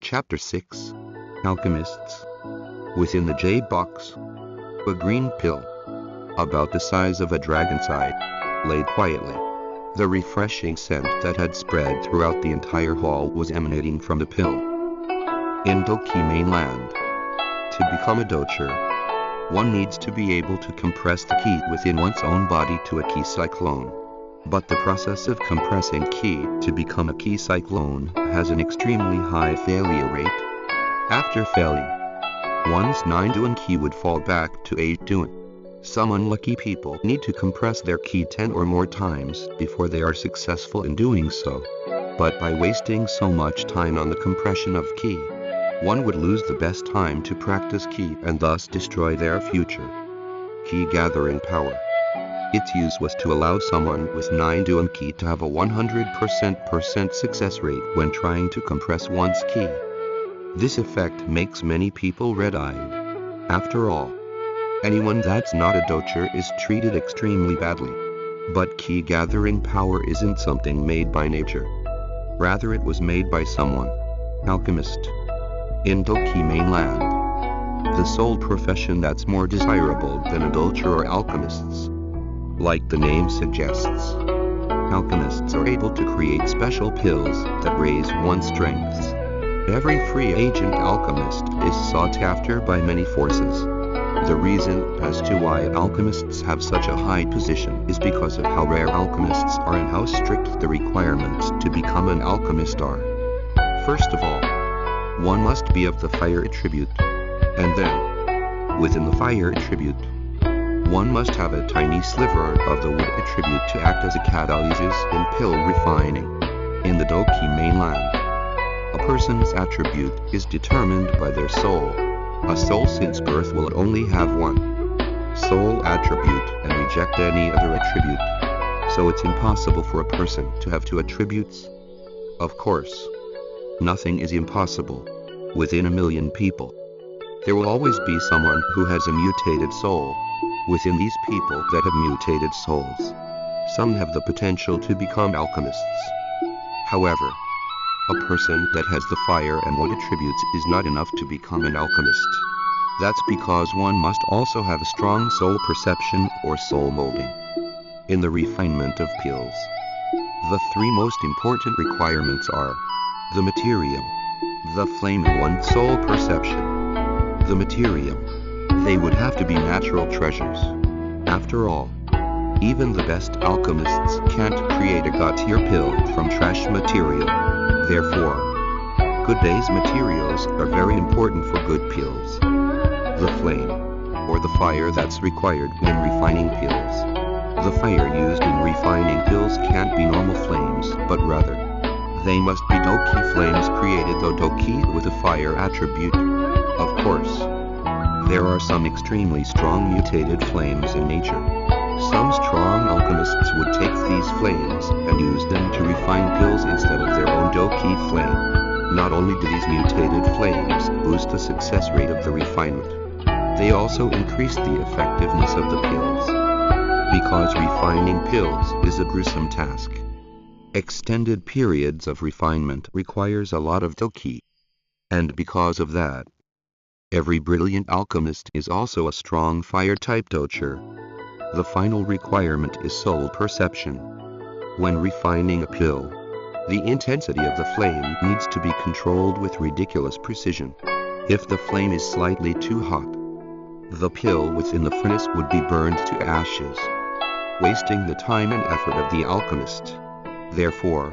Chapter 6 Alchemists. Within the jade box, a green pill, about the size of a dragon's eye, laid quietly. The refreshing scent that had spread throughout the entire hall was emanating from the pill. In Doki mainland, to become a docher, one needs to be able to compress the ki within one's own body to a ki cyclone. But the process of compressing ki to become a ki cyclone has an extremely high failure rate. After failing, one's 9 duan ki would fall back to 8 duan. Some unlucky people need to compress their ki 10 or more times before they are successful in doing so. But by wasting so much time on the compression of ki, one would lose the best time to practice ki and thus destroy their future. Ki gathering power. Its use was to allow someone with 9 duan ki to have a 100% success rate when trying to compress one's ki. This effect makes many people red-eyed. After all, anyone that's not a docher is treated extremely badly. But ki gathering power isn't something made by nature. Rather, it was made by someone. Alchemist. In Doki mainland, the sole profession that's more desirable than a docher or alchemists. Like the name suggests, alchemists are able to create special pills that raise one's strengths. Every free agent alchemist is sought after by many forces. The reason as to why alchemists have such a high position is because of how rare alchemists are and how strict the requirements to become an alchemist are. First of all, one must be of the fire attribute, and then, within the fire attribute, one must have a tiny sliver of the wood attribute to act as a catalysis in pill refining. In the Doki mainland, a person's attribute is determined by their soul. A soul since birth will only have one soul attribute and reject any other attribute. So it's impossible for a person to have 2 attributes. Of course, nothing is impossible. Within a million people, there will always be someone who has a mutated soul. Within these people that have mutated souls, some have the potential to become alchemists. However, a person that has the fire and wood attributes is not enough to become an alchemist. That's because one must also have a strong soul perception or soul molding. In the refinement of pills, the 3 most important requirements are the materium, the flame and one's soul perception. The materium. They would have to be natural treasures. After all, even the best alchemists can't create a god-tier pill from trash material. Therefore, good base materials are very important for good pills. The flame, or the fire that's required when refining pills. The fire used in refining pills can't be normal flames, but rather, they must be doki flames created though doki with a fire attribute. Of course, there are some extremely strong mutated flames in nature. Some strong alchemists would take these flames and use them to refine pills instead of their own doki flame. Not only do these mutated flames boost the success rate of the refinement, they also increase the effectiveness of the pills. Because refining pills is a gruesome task. Extended periods of refinement requires a lot of doki. And because of that, every brilliant alchemist is also a strong fire-type docher. The final requirement is soul perception. When refining a pill, the intensity of the flame needs to be controlled with ridiculous precision. If the flame is slightly too hot, the pill within the furnace would be burned to ashes, wasting the time and effort of the alchemist. Therefore,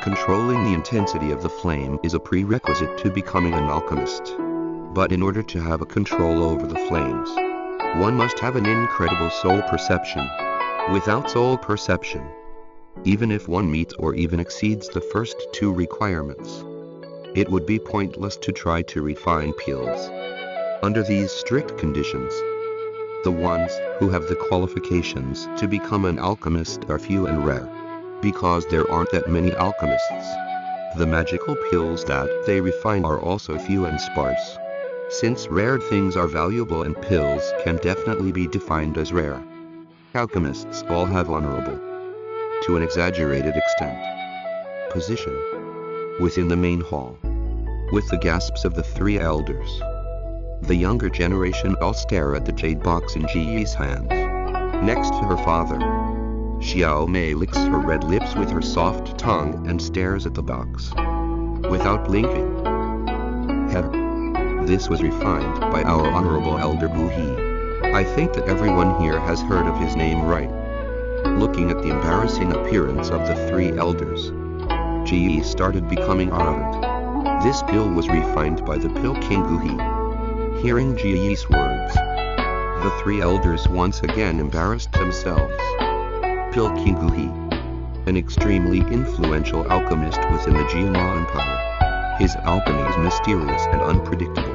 controlling the intensity of the flame is a prerequisite to becoming an alchemist. But in order to have a control over the flames, one must have an incredible soul perception. Without soul perception, even if one meets or even exceeds the first 2 requirements, it would be pointless to try to refine pills. Under these strict conditions, the ones who have the qualifications to become an alchemist are few and rare, because there aren't that many alchemists. The magical pills that they refine are also few and sparse. Since rare things are valuable and pills can definitely be defined as rare, alchemists all have honorable, to an exaggerated extent, position within the main hall. with the gasps of the three elders. The younger generation all stare at the jade box in Ji's hands. Next to her father, Xiao Mei licks her red lips with her soft tongue and stares at the box, without blinking. This was refined by our honorable elder Bu He. I think that everyone here has heard of his name, right? Looking at the embarrassing appearance of the three elders, Ji started becoming ardent. This pill was refined by the pill king Bu He. Hearing Ji's words, the three elders once again embarrassed themselves. Pill King Bu He, an extremely influential alchemist within the Jiama Empire. His alchemy is mysterious and unpredictable,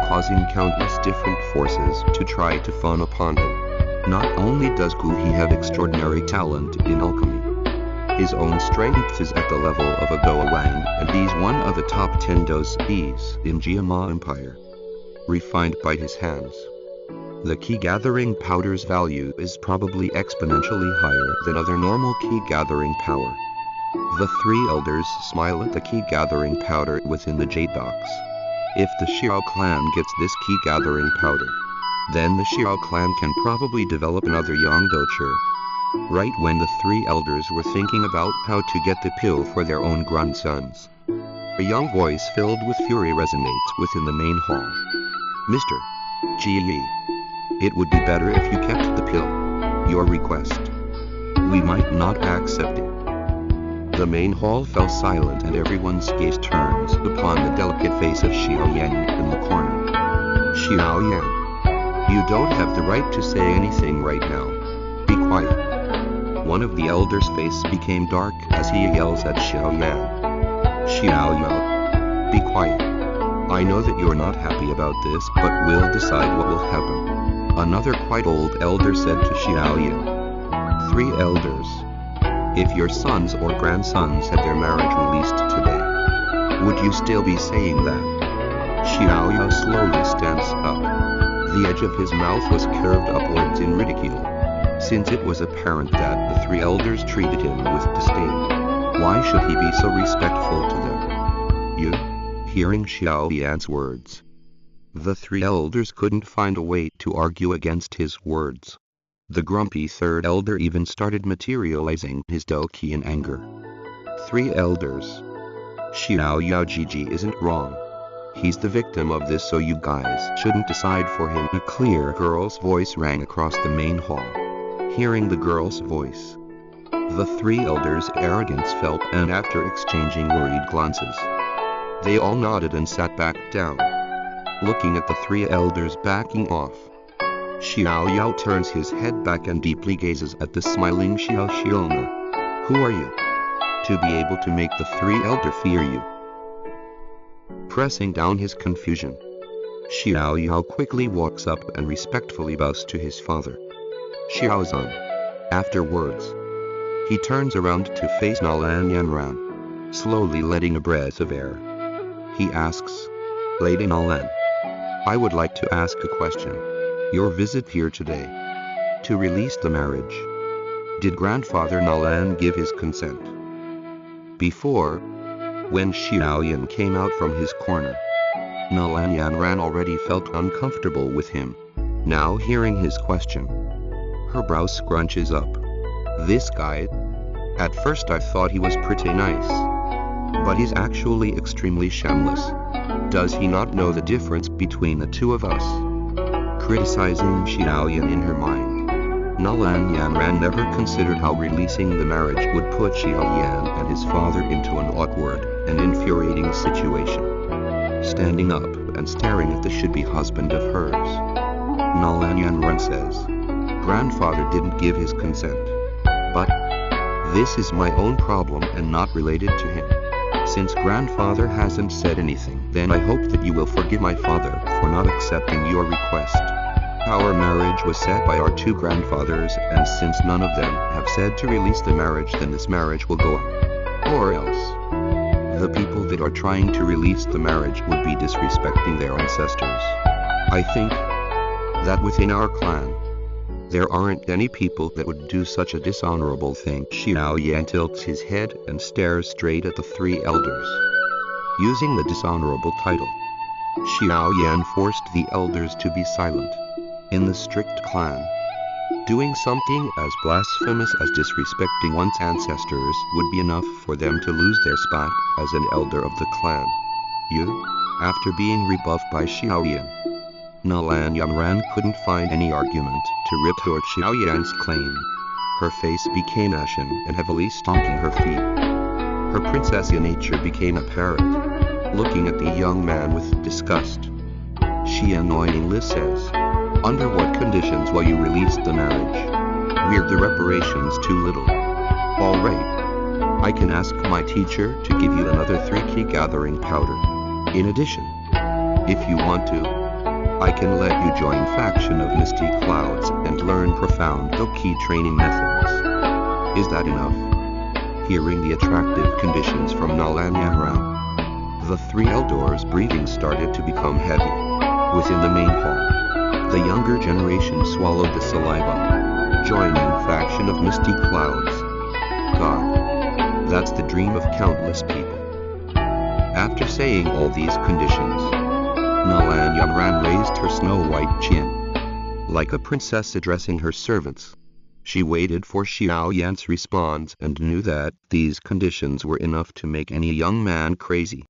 causing countless different forces to try to fawn upon him. Not only does Gu He have extraordinary talent in alchemy, his own strength is at the level of a Doa Wang, and he's one of the top 10 Does in Jiama Empire, refined by his hands. The key gathering powder's value is probably exponentially higher than other normal key gathering power. The three elders smile at the key gathering powder within the jade box. If the Xiao clan gets this key gathering powder, then the Xiao clan can probably develop another Yangdocher. Right when the three elders were thinking about how to get the pill for their own grandsons, a young voice filled with fury resonates within the main hall. Mr. Ji, it would be better if you kept the pill. Your request, we might not accept it. The main hall fell silent and everyone's gaze turns upon the delicate face of Xiao Yan in the corner. Xiao Yan, you don't have the right to say anything right now. Be quiet. One of the elders' face became dark as he yells at Xiao Yan. Xiao Yan, be quiet. I know that you're not happy about this, but we'll decide what will happen. Another quite old elder said to Xiao Yan. Three elders. If your sons or grandsons had their marriage released today, would you still be saying that? Xiao Yan slowly stands up. The edge of his mouth was curved upwards in ridicule, since it was apparent that the three elders treated him with disdain. Why should he be so respectful to them? You? Hearing Xiao Yan's words, the three elders couldn't find a way to argue against his words. The grumpy third elder even started materializing his Doki in anger. Three elders. Xiao Yao Jiji isn't wrong. He's the victim of this, so you guys shouldn't decide for him. A clear girl's voice rang across the main hall. Hearing the girl's voice, the three elders' arrogance fell, and after exchanging worried glances, they all nodded and sat back down. Looking at the three elders backing off, Xiao Yao turns his head back and deeply gazes at the smiling Xiao Xiona. Who are you, to be able to make the three elder fear you? Pressing down his confusion, Xiao Yao quickly walks up and respectfully bows to his father. Xiaozan. Afterwards, he turns around to face Nalan Yanran, slowly letting a breath of air. He asks, Lady Nalan, I would like to ask a question. Your visit here today, to release the marriage, did grandfather Nalan give his consent? Before, when Xiao Yan came out from his corner, Nalan Yanran already felt uncomfortable with him. Now hearing his question, her brow scrunches up. This guy, at first I thought he was pretty nice, but he's actually extremely shameless. Does he not know the difference between the two of us? Criticizing Xiao Yan in her mind, Nalan Yanran never considered how releasing the marriage would put Xiao Yan and his father into an awkward and infuriating situation. Standing up and staring at the should-be husband of hers, Nalan Yanran says, Grandfather didn't give his consent. But this is my own problem and not related to him. Since grandfather hasn't said anything, then I hope that you will forgive my father for not accepting your request. Our marriage was set by our two grandfathers, and since none of them have said to release the marriage, then this marriage will go on. Or else, the people that are trying to release the marriage would be disrespecting their ancestors. I think that within our clan, there aren't any people that would do such a dishonorable thing. Xiao Yan tilts his head and stares straight at the three elders. using the dishonorable title. Xiao Yan forced the elders to be silent. In the strict clan, doing something as blasphemous as disrespecting one's ancestors would be enough for them to lose their spot as an elder of the clan. After being rebuffed by Xiao Yan, Nalan Yanran couldn't find any argument to retort Xiao Yan's claim. Her face became ashen and heavily stomping her feet. Her princessy nature became apparent, looking at the young man with disgust. She annoyingly says, "Under what conditions will you release the marriage? We're the reparations too little." "All right. I can ask my teacher to give you another 3 key gathering powder. In addition, if you want to, I can let you join faction of Misty Clouds and learn profound key training methods. Is that enough?" Hearing the attractive conditions from Nalan Yanran, the 3 elders' breathing started to become heavy. Within the main hall, the younger generation swallowed the saliva, joining faction of Misty Clouds. God, that's the dream of countless people. After saying all these conditions, Nalan Yanran raised her snow-white chin, like a princess addressing her servants. She waited for Xiao Yan's response and knew that these conditions were enough to make any young man crazy.